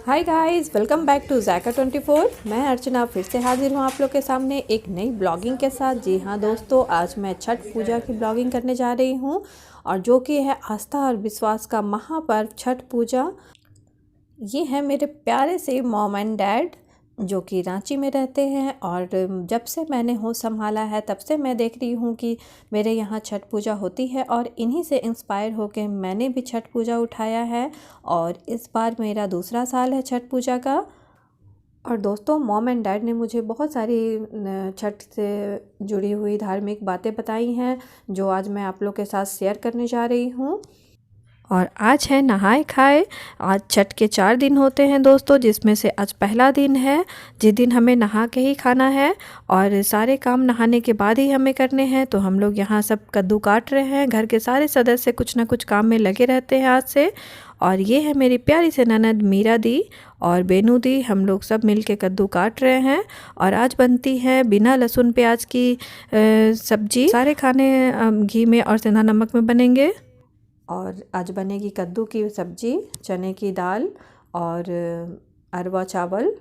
Hi guys, welcome back to Zaika 24। मैं अर्चना फिर से हाजिर हूँ आप लोग के सामने एक नई ब्लॉगिंग के साथ। जी हाँ दोस्तों, आज मैं छठ पूजा की ब्लॉगिंग करने जा रही हूँ और जो कि है आस्था और विश्वास का महापर्व छठ पूजा। ये है मेरे प्यारे से मॉम एंड डैड जो कि रांची में रहते हैं और जब से मैंने होश संभाला है तब से मैं देख रही हूँ कि मेरे यहाँ छठ पूजा होती है और इन्हीं से इंस्पायर होकर मैंने भी छठ पूजा उठाया है और इस बार मेरा दूसरा साल है छठ पूजा का। और दोस्तों, मॉम एंड डैड ने मुझे बहुत सारी छठ से जुड़ी हुई धार्मिक बातें बताई हैं जो आज मैं आप लोग के साथ शेयर करने जा रही हूँ। और आज है नहाए खाए। आज छठ के 4 दिन होते हैं दोस्तों, जिसमें से आज पहला दिन है जिस दिन हमें नहा के ही खाना है और सारे काम नहाने के बाद ही हमें करने हैं। तो हम लोग यहाँ सब कद्दू काट रहे हैं, घर के सारे सदस्य कुछ ना कुछ काम में लगे रहते हैं आज से। और ये है मेरी प्यारी से ननद मीरा दी और बेनू दी, हम लोग सब मिल के कद्दू काट रहे हैं। और आज बनती है बिना लहसुन प्याज की सब्जी। सारे खाने घी में और सेंधा नमक में बनेंगे। और आज बनेगी कद्दू की सब्जी, चने की दाल और अरवा चावल।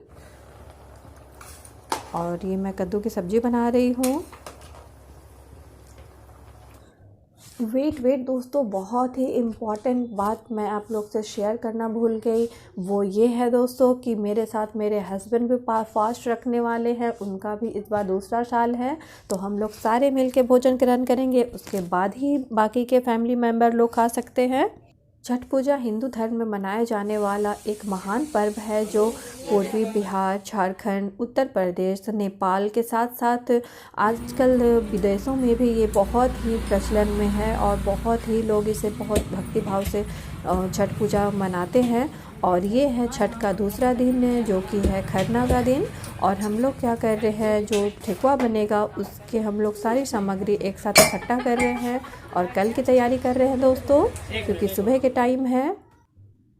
और ये मैं कद्दू की सब्जी बना रही हूँ। वेट दोस्तों, बहुत ही इम्पॉर्टेंट बात मैं आप लोग से शेयर करना भूल गई। वो ये है दोस्तों कि मेरे साथ मेरे हस्बैंड भी फास्ट रखने वाले हैं, उनका भी इस बार दूसरा साल है। तो हम लोग सारे मिल के भोजन ग्रहण करेंगे, उसके बाद ही बाकी के फैमिली मेम्बर लोग खा सकते हैं। छठ पूजा हिंदू धर्म में मनाया जाने वाला एक महान पर्व है जो पूर्वी बिहार, झारखंड, उत्तर प्रदेश, नेपाल के साथ साथ आजकल विदेशों में भी ये बहुत ही प्रचलन में है और बहुत ही लोग इसे बहुत भक्तिभाव से छठ पूजा मनाते हैं। और ये है छठ का दूसरा दिन जो कि है खरना का दिन। और हम लोग क्या कर रहे हैं, जो ठेकुआ बनेगा उसके हम लोग सारी सामग्री एक साथ इकट्ठा कर रहे हैं और कल की तैयारी कर रहे हैं दोस्तों, क्योंकि सुबह के टाइम है।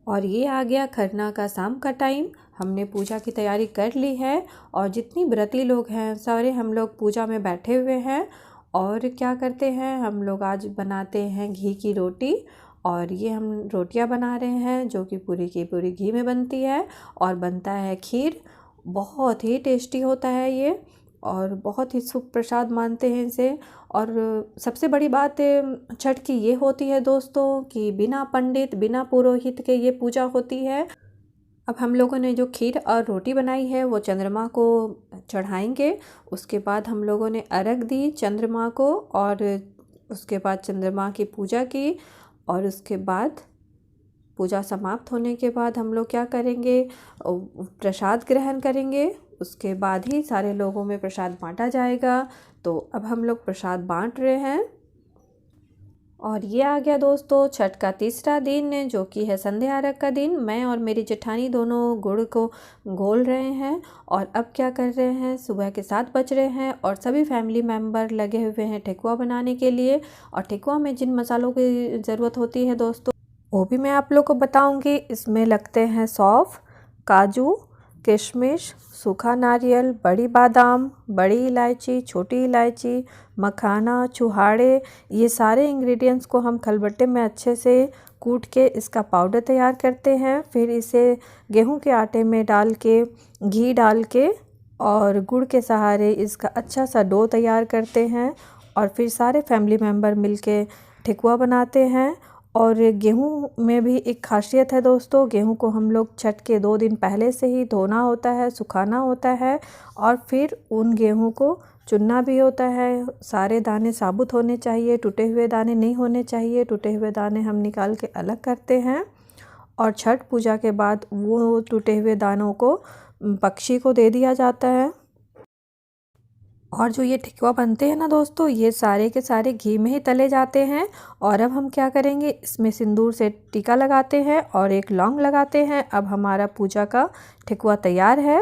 और ये आ गया खरना का शाम का टाइम। हमने पूजा की तैयारी कर ली है और जितनी व्रती लोग हैं सारे हम लोग पूजा में बैठे हुए हैं। और क्या करते हैं, हम लोग आज बनाते हैं घी की रोटी। और ये हम रोटियां बना रहे हैं जो कि पूरी की पूरी घी में बनती है। और बनता है खीर, बहुत ही टेस्टी होता है ये और बहुत ही शुभ प्रसाद मानते हैं इसे। और सबसे बड़ी बात छठ की ये होती है दोस्तों कि बिना पंडित बिना पुरोहित के ये पूजा होती है। अब हम लोगों ने जो खीर और रोटी बनाई है वो चंद्रमा को चढ़ाएंगे। उसके बाद हम लोगों ने अर्घ दी चंद्रमा को और उसके बाद चंद्रमा की पूजा की। और उसके बाद पूजा समाप्त होने के बाद हम लोग क्या करेंगे, प्रसाद ग्रहण करेंगे। उसके बाद ही सारे लोगों में प्रसाद बांटा जाएगा। तो अब हम लोग प्रसाद बांट रहे हैं। और ये आ गया दोस्तों छठ का तीसरा दिन जो कि है संध्या अर्घ का दिन। मैं और मेरी जेठानी दोनों गुड़ को घोल रहे हैं। और अब क्या कर रहे हैं, सुबह के 7 बज रहे हैं और सभी फैमिली मेम्बर लगे हुए हैं ठेकुआ बनाने के लिए। और ठेकुआ में जिन मसालों की ज़रूरत होती है दोस्तों वो भी मैं आप लोग को बताऊंगी। इसमें लगते हैं सौंफ, काजू, किशमिश, सूखा नारियल, बड़ी बादाम, बड़ी इलायची, छोटी इलायची, मखाना, चुहाड़े। ये सारे इंग्रेडिएंट्स को हम खलबट्टे में अच्छे से कूट के इसका पाउडर तैयार करते हैं। फिर इसे गेहूं के आटे में डाल के, घी डाल के और गुड़ के सहारे इसका अच्छा सा डो तैयार करते हैं। और फिर सारे फैमिली मेम्बर मिलके ठेकुआ बनाते हैं। और गेहूं में भी एक खासियत है दोस्तों, गेहूं को हम लोग छठ के 2 दिन पहले से ही धोना होता है, सुखाना होता है और फिर उन गेहूं को चुनना भी होता है। सारे दाने साबुत होने चाहिए, टूटे हुए दाने नहीं होने चाहिए। टूटे हुए दाने हम निकाल के अलग करते हैं और छठ पूजा के बाद वो टूटे हुए दानों को पक्षी को दे दिया जाता है। और जो ये ठेकुआ बनते हैं ना दोस्तों, ये सारे के सारे घी में ही तले जाते हैं। और अब हम क्या करेंगे, इसमें सिंदूर से टीका लगाते हैं और एक लौंग लगाते हैं। अब हमारा पूजा का ठेकुआ तैयार है।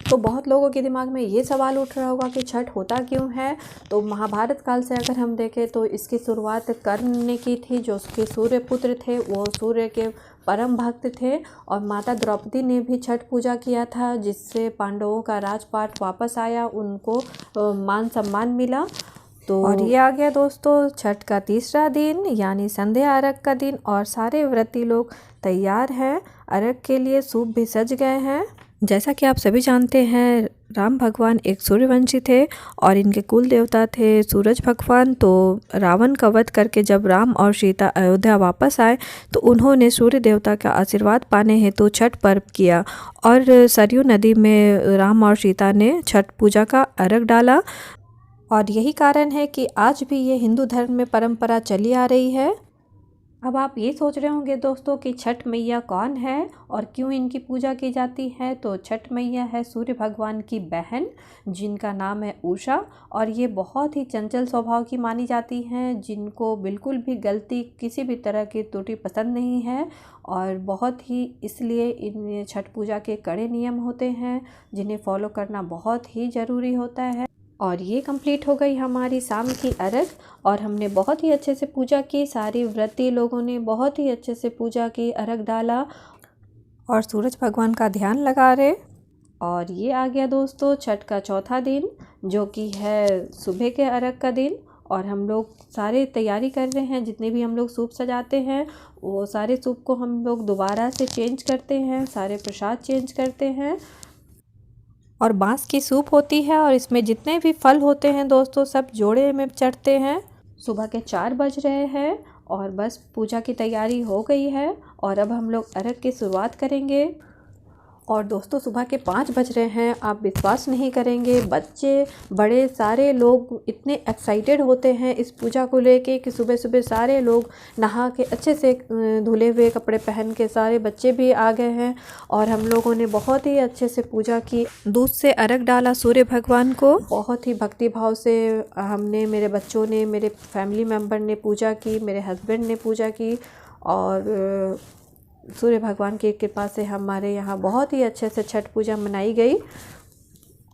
तो बहुत लोगों के दिमाग में ये सवाल उठ रहा होगा कि छठ होता क्यों है। तो महाभारत काल से अगर हम देखें तो इसकी शुरुआत कर्ण ने की थी, जो उसके सूर्य पुत्र थे, वो सूर्य के परम भक्त थे। और माता द्रौपदी ने भी छठ पूजा किया था, जिससे पांडवों का राजपाट वापस आया, उनको मान सम्मान मिला। तो और ये आ गया दोस्तों छठ का तीसरा दिन यानी संध्या अर्घ का दिन। और सारे व्रती लोग तैयार हैं अर्घ के लिए सूप भी सज गए हैं। जैसा कि आप सभी जानते हैं, राम भगवान एक सूर्यवंशी थे और इनके कुल देवता थे सूरज भगवान। तो रावण का वध करके जब राम और सीता अयोध्या वापस आए तो उन्होंने सूर्य देवता का आशीर्वाद पाने हेतु छठ पर्व किया और सरयू नदी में राम और सीता ने छठ पूजा का अर्घ डाला। और यही कारण है कि आज भी ये हिंदू धर्म में परंपरा चली आ रही है। अब आप ये सोच रहे होंगे दोस्तों कि छठ मैया कौन है और क्यों इनकी पूजा की जाती है। तो छठ मैया है सूर्य भगवान की बहन, जिनका नाम है उषा, और ये बहुत ही चंचल स्वभाव की मानी जाती हैं, जिनको बिल्कुल भी गलती, किसी भी तरह की त्रुटि पसंद नहीं है। और बहुत ही इसलिए इन छठ पूजा के कड़े नियम होते हैं जिन्हें फॉलो करना बहुत ही ज़रूरी होता है। और ये कंप्लीट हो गई हमारी शाम की अर्घ और हमने बहुत ही अच्छे से पूजा की। सारी व्रती लोगों ने बहुत ही अच्छे से पूजा की, अर्घ डाला और सूरज भगवान का ध्यान लगा रहे। और ये आ गया दोस्तों छठ का चौथा दिन, जो कि है सुबह के अर्घ का दिन। और हम लोग सारे तैयारी कर रहे हैं, जितने भी हम लोग सूप सजाते हैं वो सारे सूप को हम लोग दोबारा से चेंज करते हैं, सारे प्रसाद चेंज करते हैं। और बांस की सूप होती है और इसमें जितने भी फल होते हैं दोस्तों सब जोड़े में चढ़ते हैं। सुबह के 4 बज रहे हैं और बस पूजा की तैयारी हो गई है और अब हम लोग अर्घ की शुरुआत करेंगे। और दोस्तों सुबह के 5 बज रहे हैं, आप विश्वास नहीं करेंगे, बच्चे बड़े सारे लोग इतने एक्साइटेड होते हैं इस पूजा को लेके कि सुबह सुबह सारे लोग नहा के अच्छे से धुले हुए कपड़े पहन के सारे बच्चे भी आ गए हैं। और हम लोगों ने बहुत ही अच्छे से पूजा की, दूध से अर्घ डाला सूर्य भगवान को। बहुत ही भक्ति भाव से हमने, मेरे बच्चों ने, मेरे फैमिली मेम्बर ने पूजा की, मेरे हस्बैंड ने पूजा की। और सूर्य भगवान की कृपा से हमारे यहाँ बहुत ही अच्छे से छठ पूजा मनाई गई।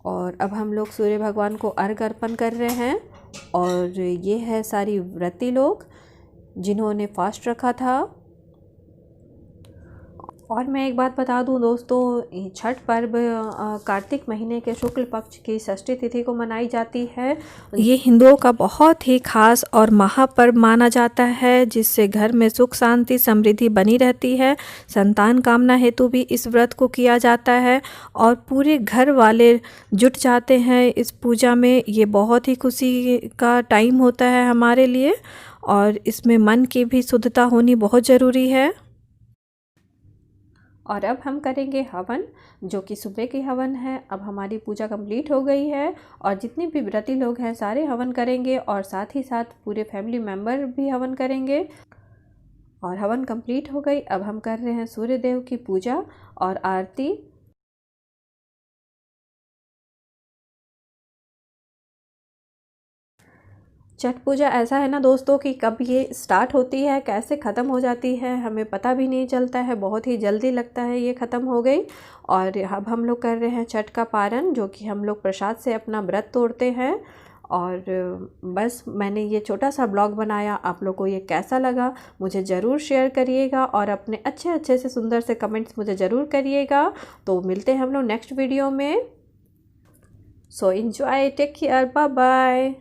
और अब हम लोग सूर्य भगवान को अर्घ अर्पण कर रहे हैं। और ये है सारी व्रती लोग जिन्होंने फास्ट रखा था। और मैं एक बात बता दूं दोस्तों, छठ पर्व कार्तिक महीने के शुक्ल पक्ष की षष्ठी तिथि को मनाई जाती है। ये हिंदुओं का बहुत ही खास और महापर्व माना जाता है, जिससे घर में सुख शांति समृद्धि बनी रहती है। संतान कामना हेतु भी इस व्रत को किया जाता है और पूरे घर वाले जुट जाते हैं इस पूजा में। ये बहुत ही खुशी का टाइम होता है हमारे लिए और इसमें मन की भी शुद्धता होनी बहुत ज़रूरी है। और अब हम करेंगे हवन, जो कि सुबह की हवन है। अब हमारी पूजा कंप्लीट हो गई है और जितने भी व्रती लोग हैं सारे हवन करेंगे और साथ ही साथ पूरे फैमिली मेम्बर भी हवन करेंगे। और हवन कंप्लीट हो गई। अब हम कर रहे हैं सूर्य देव की पूजा और आरती। छठ पूजा ऐसा है ना दोस्तों कि कब ये स्टार्ट होती है, कैसे ख़त्म हो जाती है, हमें पता भी नहीं चलता है। बहुत ही जल्दी लगता है ये ख़त्म हो गई। और अब हम लोग कर रहे हैं छठ का पारण, जो कि हम लोग प्रसाद से अपना व्रत तोड़ते हैं। और बस मैंने ये छोटा सा ब्लॉग बनाया। आप लोग को ये कैसा लगा मुझे ज़रूर शेयर करिएगा और अपने अच्छे अच्छे से सुंदर से कमेंट्स मुझे ज़रूर करिएगा। तो मिलते हैं हम लोग नेक्स्ट वीडियो में। So enjoy, take care, bye bye.